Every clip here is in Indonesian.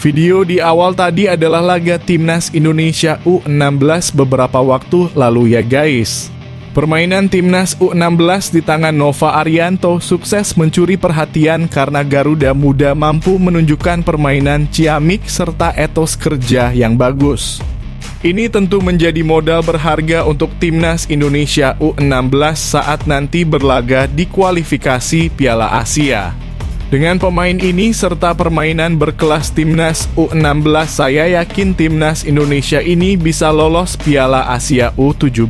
Video di awal tadi adalah laga Timnas Indonesia U16 beberapa waktu lalu ya guys. Permainan Timnas U16 di tangan Nova Arianto sukses mencuri perhatian karena Garuda Muda mampu menunjukkan permainan ciamik serta etos kerja yang bagus. Ini tentu menjadi modal berharga untuk Timnas Indonesia U16 saat nanti berlaga di kualifikasi Piala Asia. Dengan pemain ini serta permainan berkelas Timnas U16, saya yakin Timnas Indonesia ini bisa lolos Piala Asia U17.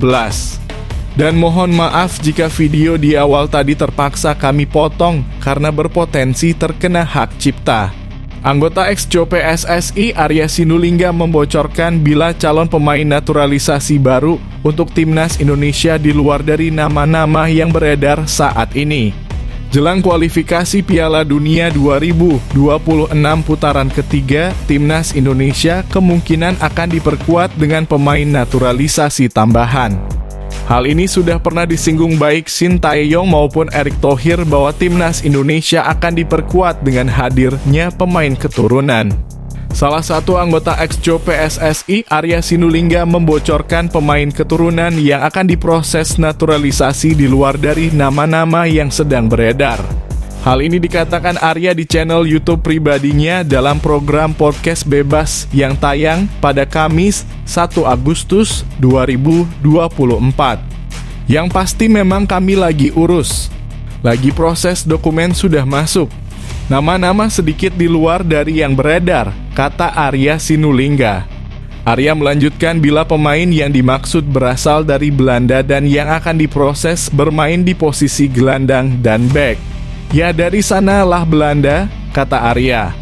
Dan mohon maaf jika video di awal tadi terpaksa kami potong karena berpotensi terkena hak cipta. Anggota ex-Jo PSSI Arya Sinulinga membocorkan bila calon pemain naturalisasi baru untuk Timnas Indonesia di luar dari nama-nama yang beredar saat ini. Jelang kualifikasi Piala Dunia 2026 putaran ketiga, Timnas Indonesia kemungkinan akan diperkuat dengan pemain naturalisasi tambahan. Hal ini sudah pernah disinggung baik Shin Tae-yong maupun Erick Thohir bahwa Timnas Indonesia akan diperkuat dengan hadirnya pemain keturunan. Salah satu anggota ex-Jo PSSI, Arya Sinulinga, membocorkan pemain keturunan yang akan diproses naturalisasi di luar dari nama-nama yang sedang beredar. Hal ini dikatakan Arya di channel YouTube pribadinya dalam program podcast bebas yang tayang pada Kamis 1 Agustus 2024. Yang pasti memang kami lagi urus. Lagi proses dokumen sudah masuk. Nama-nama sedikit di luar dari yang beredar, kata Arya Sinulinga. Arya melanjutkan bila pemain yang dimaksud berasal dari Belanda dan yang akan diproses bermain di posisi gelandang dan bek. Ya dari sanalah Belanda, kata Arya.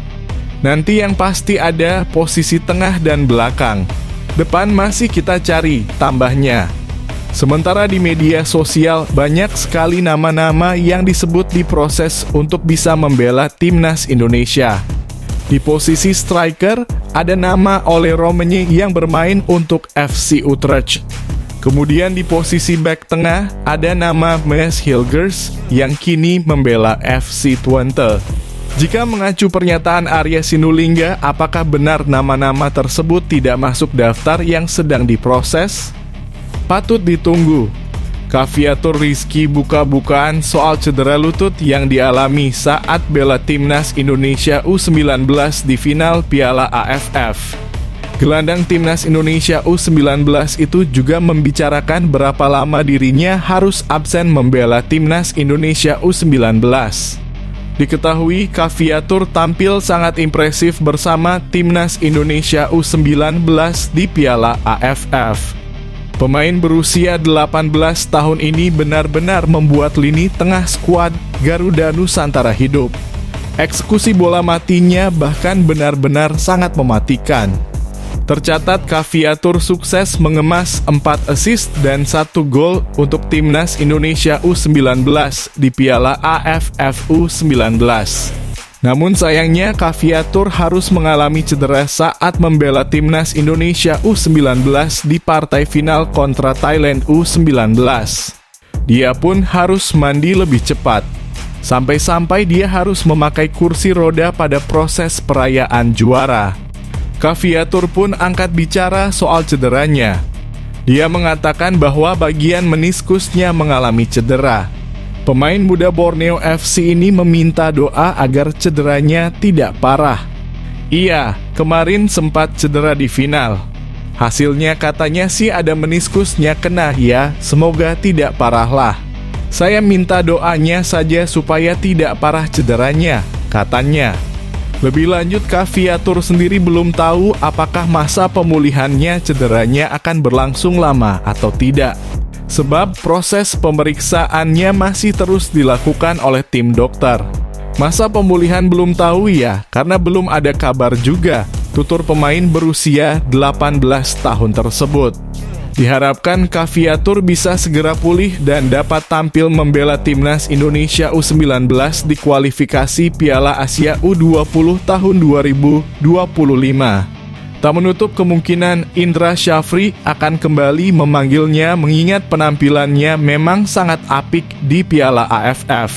Nanti yang pasti ada posisi tengah dan belakang. Depan masih kita cari, tambahnya. Sementara di media sosial banyak sekali nama-nama yang disebut diproses untuk bisa membela Timnas Indonesia. Di posisi striker, ada nama Ole Rommenje yang bermain untuk FC Utrecht. Kemudian di posisi bek tengah, ada nama Maes Hilgers yang kini membela FC Twente. Jika mengacu pernyataan Arya Sinulinga, apakah benar nama-nama tersebut tidak masuk daftar yang sedang diproses? Patut ditunggu. Caviatur Rizky buka-bukaan soal cedera lutut yang dialami saat bela Timnas Indonesia U19 di final Piala AFF. Gelandang Timnas Indonesia U19 itu juga membicarakan berapa lama dirinya harus absen membela Timnas Indonesia U19. Diketahui Caviatur tampil sangat impresif bersama Timnas Indonesia U19 di Piala AFF. Pemain berusia 18 tahun ini benar-benar membuat lini tengah skuad Garuda Nusantara hidup. Eksekusi bola matinya bahkan benar-benar sangat mematikan. Tercatat Caviatur sukses mengemas 4 assist dan 1 gol untuk Timnas Indonesia U19 di Piala AFF U19. Namun sayangnya Caviatur harus mengalami cedera saat membela Timnas Indonesia U19 di partai final kontra Thailand U19. Dia pun harus mandi lebih cepat. Sampai-sampai dia harus memakai kursi roda pada proses perayaan juara. Caviatur pun angkat bicara soal cederanya. Dia mengatakan bahwa bagian meniskusnya mengalami cedera. Pemain muda Borneo FC ini meminta doa agar cederanya tidak parah. Iya, kemarin sempat cedera di final. Hasilnya katanya sih ada meniskusnya kena ya, semoga tidak parah lah. Saya minta doanya saja supaya tidak parah cederanya, katanya. Lebih lanjut, Caviatur sendiri belum tahu apakah masa pemulihannya cederanya akan berlangsung lama atau tidak. Sebab proses pemeriksaannya masih terus dilakukan oleh tim dokter. Masa pemulihan belum tahu ya, karena belum ada kabar juga, tutur pemain berusia 18 tahun tersebut. Diharapkan Caviatur bisa segera pulih dan dapat tampil membela Timnas Indonesia U19 di kualifikasi Piala Asia U20 tahun 2025. Tak menutup kemungkinan Indra Syafri akan kembali memanggilnya mengingat penampilannya memang sangat apik di Piala AFF.